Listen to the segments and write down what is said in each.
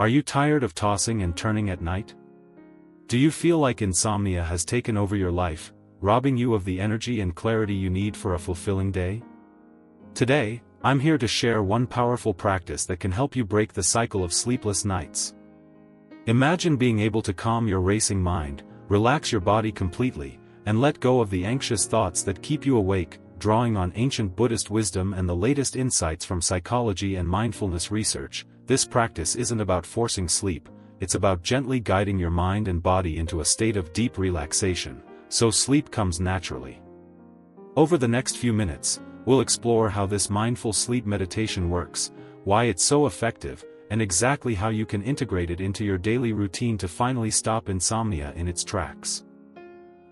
Are you tired of tossing and turning at night? Do you feel like insomnia has taken over your life, robbing you of the energy and clarity you need for a fulfilling day? Today, I'm here to share one powerful practice that can help you break the cycle of sleepless nights. Imagine being able to calm your racing mind, relax your body completely, and let go of the anxious thoughts that keep you awake, drawing on ancient Buddhist wisdom and the latest insights from psychology and mindfulness research. This practice isn't about forcing sleep, it's about gently guiding your mind and body into a state of deep relaxation, so sleep comes naturally. Over the next few minutes, we'll explore how this mindful sleep meditation works, why it's so effective, and exactly how you can integrate it into your daily routine to finally stop insomnia in its tracks.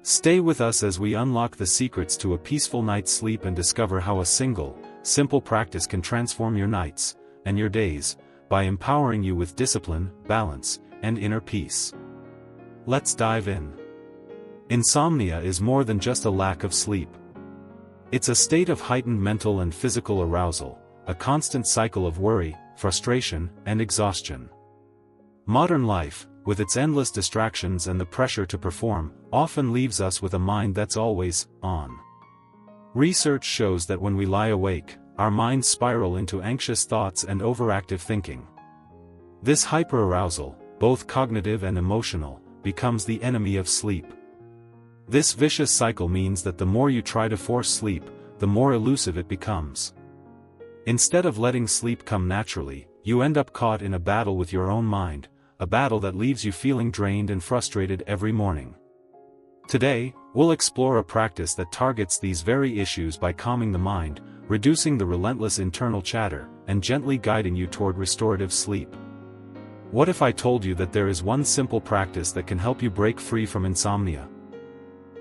Stay with us as we unlock the secrets to a peaceful night's sleep and discover how a single, simple practice can transform your nights, and your days, by empowering you with discipline, balance, and inner peace. Let's dive in. Insomnia is more than just a lack of sleep. It's a state of heightened mental and physical arousal, a constant cycle of worry, frustration, and exhaustion. Modern life, with its endless distractions and the pressure to perform, often leaves us with a mind that's always on. Research shows that when we lie awake, our minds spiral into anxious thoughts and overactive thinking. This hyperarousal, both cognitive and emotional, becomes the enemy of sleep. This vicious cycle means that the more you try to force sleep, the more elusive it becomes. Instead of letting sleep come naturally, you end up caught in a battle with your own mind, a battle that leaves you feeling drained and frustrated every morning. Today, we'll explore a practice that targets these very issues by calming the mind, reducing the relentless internal chatter, and gently guiding you toward restorative sleep. What if I told you that there is one simple practice that can help you break free from insomnia?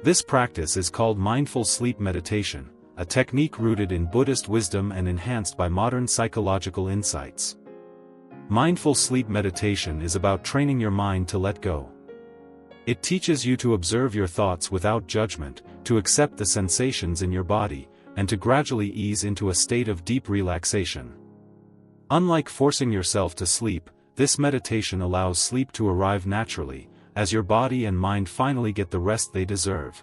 This practice is called mindful sleep meditation, a technique rooted in Buddhist wisdom and enhanced by modern psychological insights. Mindful sleep meditation is about training your mind to let go. It teaches you to observe your thoughts without judgment, to accept the sensations in your body, and to gradually ease into a state of deep relaxation. Unlike forcing yourself to sleep, this meditation allows sleep to arrive naturally, as your body and mind finally get the rest they deserve.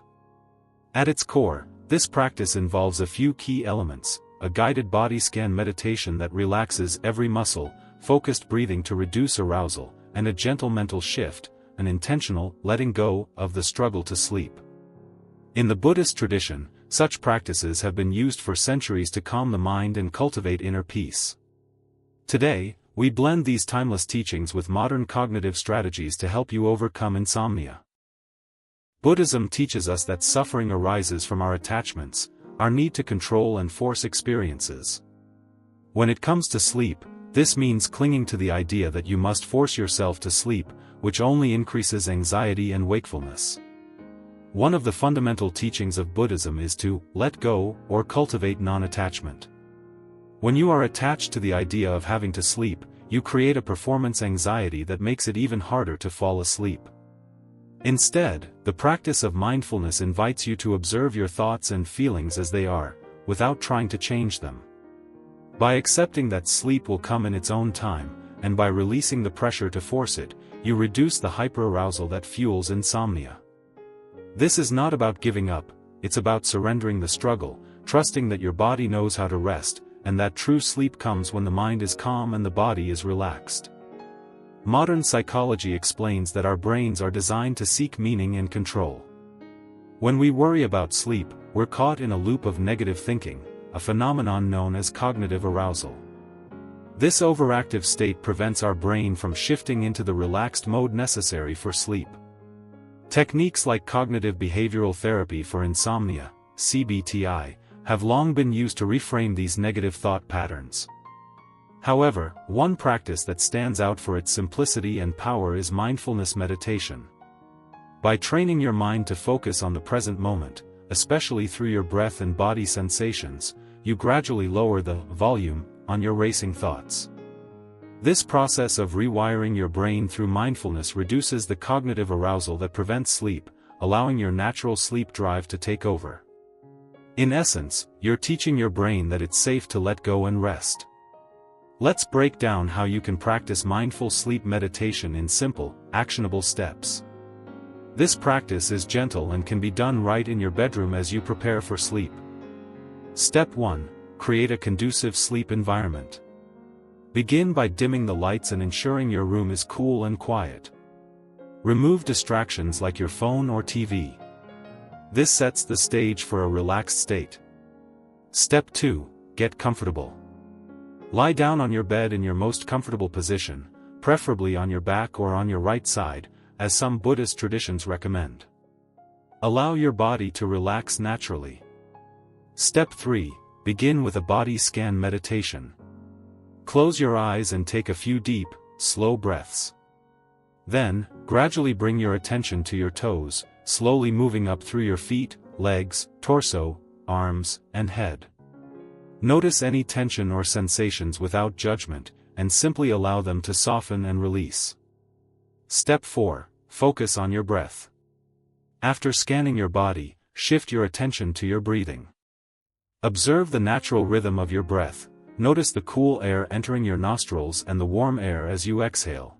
At its core, this practice involves a few key elements: a guided body scan meditation that relaxes every muscle, focused breathing to reduce arousal, and a gentle mental shift, an intentional letting go of the struggle to sleep. In the Buddhist tradition, such practices have been used for centuries to calm the mind and cultivate inner peace. Today, we blend these timeless teachings with modern cognitive strategies to help you overcome insomnia. Buddhism teaches us that suffering arises from our attachments, our need to control and force experiences. When it comes to sleep, this means clinging to the idea that you must force yourself to sleep, which only increases anxiety and wakefulness. One of the fundamental teachings of Buddhism is to let go or cultivate non-attachment. When you are attached to the idea of having to sleep, you create a performance anxiety that makes it even harder to fall asleep. Instead, the practice of mindfulness invites you to observe your thoughts and feelings as they are, without trying to change them. By accepting that sleep will come in its own time, and by releasing the pressure to force it, you reduce the hyperarousal that fuels insomnia. This is not about giving up, it's about surrendering the struggle, trusting that your body knows how to rest, and that true sleep comes when the mind is calm and the body is relaxed. Modern psychology explains that our brains are designed to seek meaning and control. When we worry about sleep, we're caught in a loop of negative thinking, a phenomenon known as cognitive arousal. This overactive state prevents our brain from shifting into the relaxed mode necessary for sleep. Techniques like cognitive behavioral therapy for insomnia, CBTI, have long been used to reframe these negative thought patterns. However, one practice that stands out for its simplicity and power is mindfulness meditation. By training your mind to focus on the present moment, especially through your breath and body sensations, you gradually lower the volume on your racing thoughts. This process of rewiring your brain through mindfulness reduces the cognitive arousal that prevents sleep, allowing your natural sleep drive to take over. In essence, you're teaching your brain that it's safe to let go and rest. Let's break down how you can practice mindful sleep meditation in simple, actionable steps. This practice is gentle and can be done right in your bedroom as you prepare for sleep. Step 1. Create a conducive sleep environment. Begin by dimming the lights and ensuring your room is cool and quiet. Remove distractions like your phone or TV. This sets the stage for a relaxed state. Step 2. Get comfortable. Lie down on your bed in your most comfortable position, preferably on your back or on your right side, as some Buddhist traditions recommend. Allow your body to relax naturally. Step 3. Begin with a body scan meditation. Close your eyes and take a few deep, slow breaths. Then, gradually bring your attention to your toes, slowly moving up through your feet, legs, torso, arms, and head. Notice any tension or sensations without judgment, and simply allow them to soften and release. Step 4. Focus on your breath. After scanning your body, shift your attention to your breathing. Observe the natural rhythm of your breath. Notice the cool air entering your nostrils and the warm air as you exhale.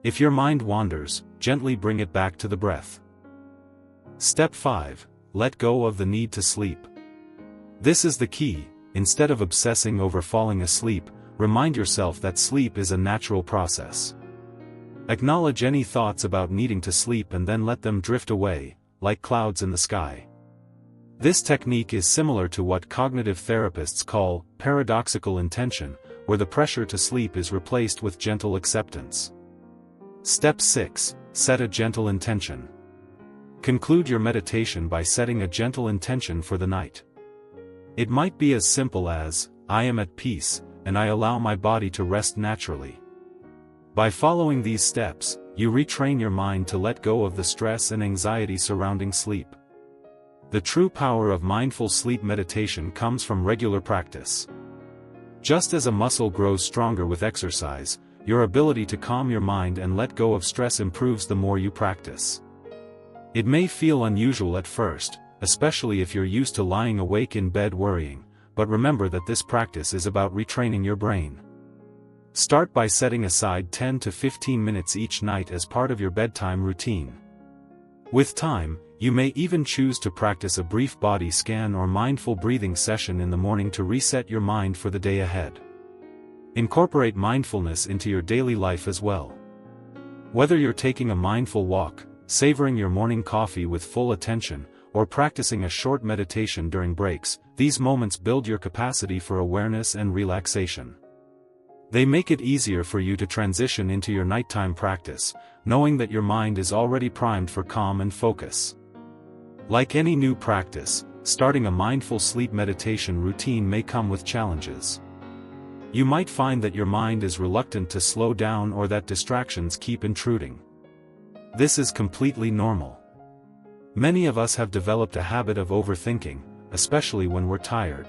If your mind wanders, gently bring it back to the breath. Step 5. Let go of the need to sleep. This is the key. Instead of obsessing over falling asleep, remind yourself that sleep is a natural process. Acknowledge any thoughts about needing to sleep and then let them drift away, like clouds in the sky. This technique is similar to what cognitive therapists call paradoxical intention, where the pressure to sleep is replaced with gentle acceptance. Step 6. Set a gentle intention. Conclude your meditation by setting a gentle intention for the night. It might be as simple as, I am at peace, and I allow my body to rest naturally. By following these steps, you retrain your mind to let go of the stress and anxiety surrounding sleep. The true power of mindful sleep meditation comes from regular practice. Just as a muscle grows stronger with exercise, your ability to calm your mind and let go of stress improves the more you practice. It may feel unusual at first, especially if you're used to lying awake in bed worrying, but remember that this practice is about retraining your brain. Start by setting aside 10 to 15 minutes each night as part of your bedtime routine. With time, you may even choose to practice a brief body scan or mindful breathing session in the morning to reset your mind for the day ahead. Incorporate mindfulness into your daily life as well. Whether you're taking a mindful walk, savoring your morning coffee with full attention, or practicing a short meditation during breaks, these moments build your capacity for awareness and relaxation. They make it easier for you to transition into your nighttime practice, knowing that your mind is already primed for calm and focus. Like any new practice, starting a mindful sleep meditation routine may come with challenges. You might find that your mind is reluctant to slow down or that distractions keep intruding. This is completely normal. Many of us have developed a habit of overthinking, especially when we're tired.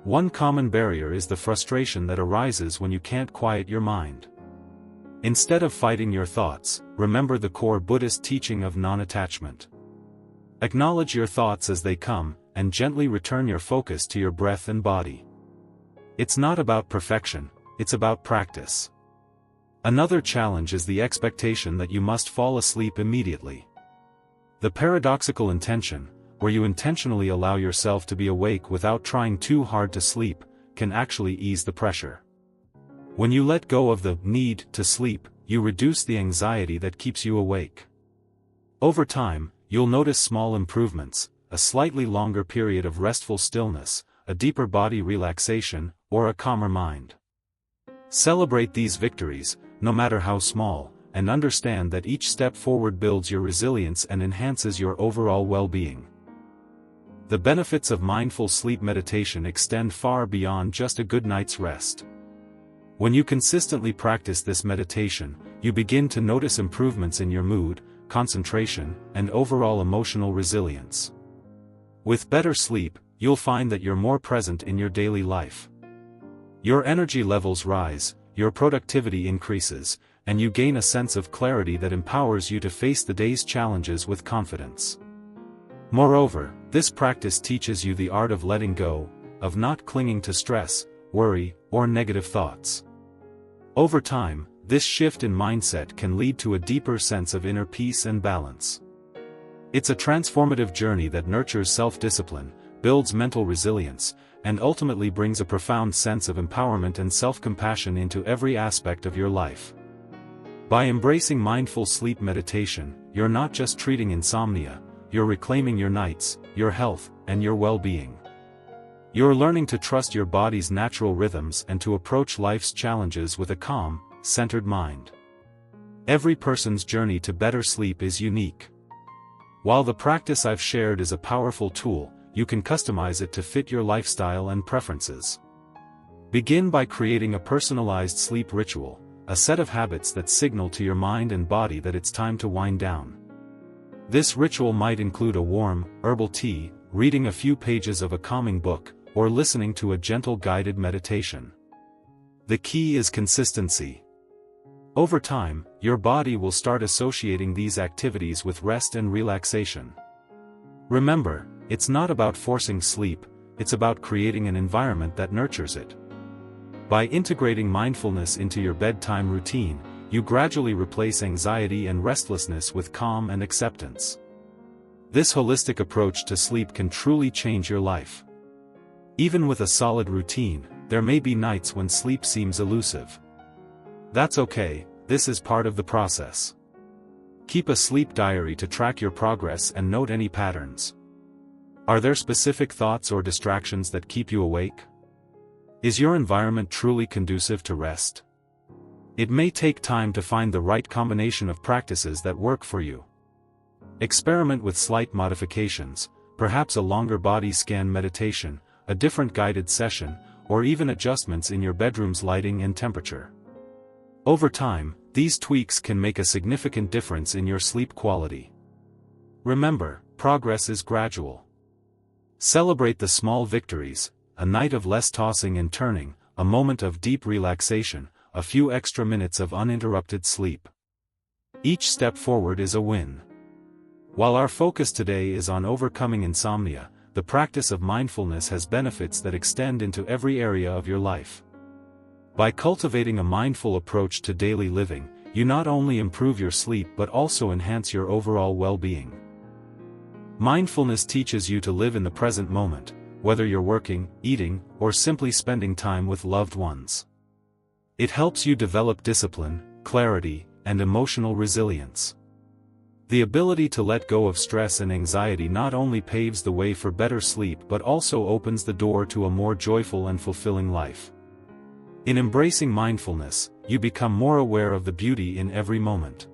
One common barrier is the frustration that arises when you can't quiet your mind. Instead of fighting your thoughts, remember the core Buddhist teaching of non-attachment. Acknowledge your thoughts as they come, and gently return your focus to your breath and body. It's not about perfection, it's about practice. Another challenge is the expectation that you must fall asleep immediately. The paradoxical intention, where you intentionally allow yourself to be awake without trying too hard to sleep, can actually ease the pressure. When you let go of the need to sleep, you reduce the anxiety that keeps you awake. Over time, you'll notice small improvements, a slightly longer period of restful stillness, a deeper body relaxation, or a calmer mind. Celebrate these victories, no matter how small, and understand that each step forward builds your resilience and enhances your overall well-being. The benefits of mindful sleep meditation extend far beyond just a good night's rest. When you consistently practice this meditation, you begin to notice improvements in your mood, concentration, and overall emotional resilience. With better sleep, you'll find that you're more present in your daily life. Your energy levels rise, your productivity increases, and you gain a sense of clarity that empowers you to face the day's challenges with confidence. Moreover, this practice teaches you the art of letting go, of not clinging to stress, worry, or negative thoughts. Over time, this shift in mindset can lead to a deeper sense of inner peace and balance. It's a transformative journey that nurtures self-discipline, builds mental resilience, and ultimately brings a profound sense of empowerment and self-compassion into every aspect of your life. By embracing mindful sleep meditation, you're not just treating insomnia, you're reclaiming your nights, your health, and your well-being. You're learning to trust your body's natural rhythms and to approach life's challenges with a calm, centered mind. Every person's journey to better sleep is unique. While the practice I've shared is a powerful tool, you can customize it to fit your lifestyle and preferences. Begin by creating a personalized sleep ritual, a set of habits that signal to your mind and body that it's time to wind down. This ritual might include a warm, herbal tea, reading a few pages of a calming book, or listening to a gentle guided meditation. The key is consistency. Over time, your body will start associating these activities with rest and relaxation. Remember, it's not about forcing sleep, it's about creating an environment that nurtures it. By integrating mindfulness into your bedtime routine, you gradually replace anxiety and restlessness with calm and acceptance. This holistic approach to sleep can truly change your life. Even with a solid routine, there may be nights when sleep seems elusive. That's okay, this is part of the process. Keep a sleep diary to track your progress and note any patterns. Are there specific thoughts or distractions that keep you awake? Is your environment truly conducive to rest? It may take time to find the right combination of practices that work for you. Experiment with slight modifications, perhaps a longer body scan meditation, a different guided session, or even adjustments in your bedroom's lighting and temperature. Over time, these tweaks can make a significant difference in your sleep quality. Remember, progress is gradual. Celebrate the small victories, a night of less tossing and turning, a moment of deep relaxation, a few extra minutes of uninterrupted sleep. Each step forward is a win. While our focus today is on overcoming insomnia, the practice of mindfulness has benefits that extend into every area of your life. By cultivating a mindful approach to daily living, you not only improve your sleep but also enhance your overall well-being. Mindfulness teaches you to live in the present moment, whether you're working, eating, or simply spending time with loved ones. It helps you develop discipline, clarity, and emotional resilience. The ability to let go of stress and anxiety not only paves the way for better sleep but also opens the door to a more joyful and fulfilling life. In embracing mindfulness, you become more aware of the beauty in every moment.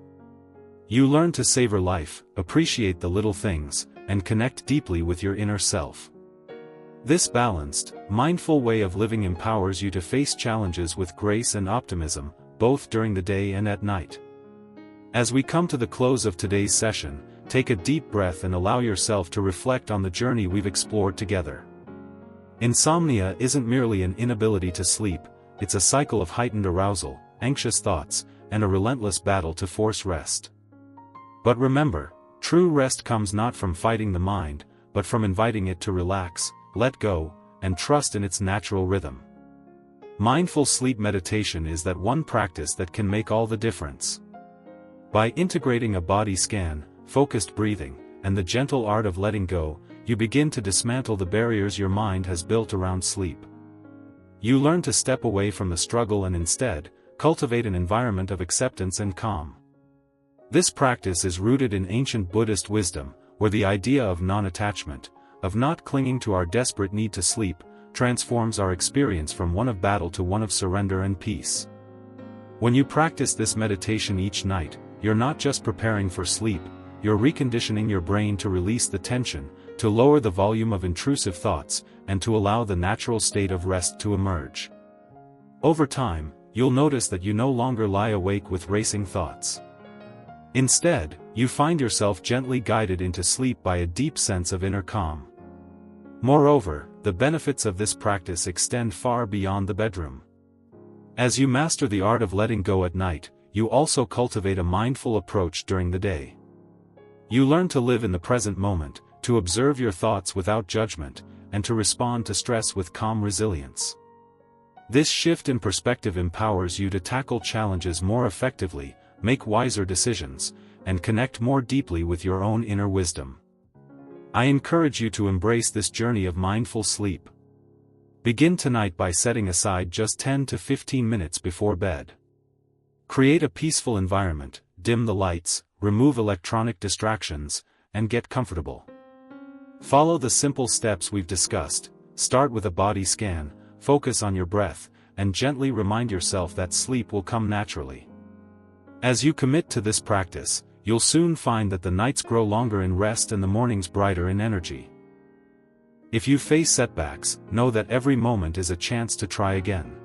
You learn to savor life, appreciate the little things, and connect deeply with your inner self. This balanced, mindful way of living empowers you to face challenges with grace and optimism, both during the day and at night. As we come to the close of today's session, take a deep breath and allow yourself to reflect on the journey we've explored together. Insomnia isn't merely an inability to sleep, it's a cycle of heightened arousal, anxious thoughts, and a relentless battle to force rest. But remember, true rest comes not from fighting the mind, but from inviting it to relax, let go, and trust in its natural rhythm. Mindful sleep meditation is that one practice that can make all the difference. By integrating a body scan, focused breathing, and the gentle art of letting go, you begin to dismantle the barriers your mind has built around sleep. You learn to step away from the struggle and instead, cultivate an environment of acceptance and calm. This practice is rooted in ancient Buddhist wisdom, where the idea of non-attachment, of not clinging to our desperate need to sleep, transforms our experience from one of battle to one of surrender and peace. When you practice this meditation each night, you're not just preparing for sleep, you're reconditioning your brain to release the tension, to lower the volume of intrusive thoughts, and to allow the natural state of rest to emerge. Over time, you'll notice that you no longer lie awake with racing thoughts. Instead, you find yourself gently guided into sleep by a deep sense of inner calm. Moreover, the benefits of this practice extend far beyond the bedroom. As you master the art of letting go at night, you also cultivate a mindful approach during the day. You learn to live in the present moment, to observe your thoughts without judgment, and to respond to stress with calm resilience. This shift in perspective empowers you to tackle challenges more effectively, make wiser decisions, and connect more deeply with your own inner wisdom. I encourage you to embrace this journey of mindful sleep. Begin tonight by setting aside just 10 to 15 minutes before bed. Create a peaceful environment, dim the lights, remove electronic distractions, and get comfortable. Follow the simple steps we've discussed. Start with a body scan, focus on your breath, and gently remind yourself that sleep will come naturally. As you commit to this practice, you'll soon find that the nights grow longer in rest and the mornings brighter in energy. If you face setbacks, know that every moment is a chance to try again.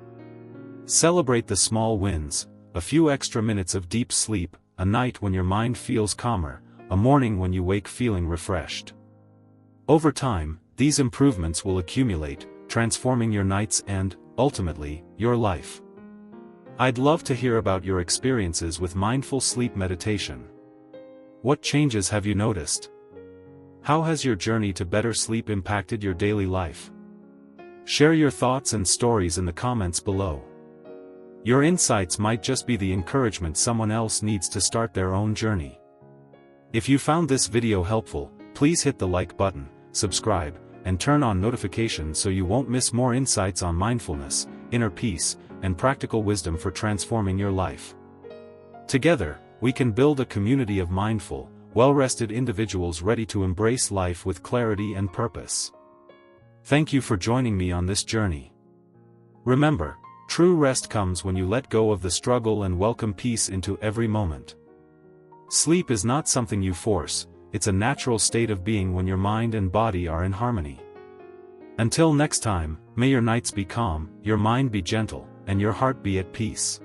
Celebrate the small wins, a few extra minutes of deep sleep, a night when your mind feels calmer, a morning when you wake feeling refreshed. Over time, these improvements will accumulate, transforming your nights and, ultimately, your life. I'd love to hear about your experiences with mindful sleep meditation. What changes have you noticed? How has your journey to better sleep impacted your daily life? Share your thoughts and stories in the comments below. Your insights might just be the encouragement someone else needs to start their own journey. If you found this video helpful, please hit the like button, subscribe, and turn on notifications so you won't miss more insights on mindfulness, inner peace, and practical wisdom for transforming your life. Together, we can build a community of mindful, well-rested individuals ready to embrace life with clarity and purpose. Thank you for joining me on this journey. Remember, true rest comes when you let go of the struggle and welcome peace into every moment. Sleep is not something you force, it's a natural state of being when your mind and body are in harmony. Until next time, may your nights be calm, your mind be gentle, and your heart be at peace.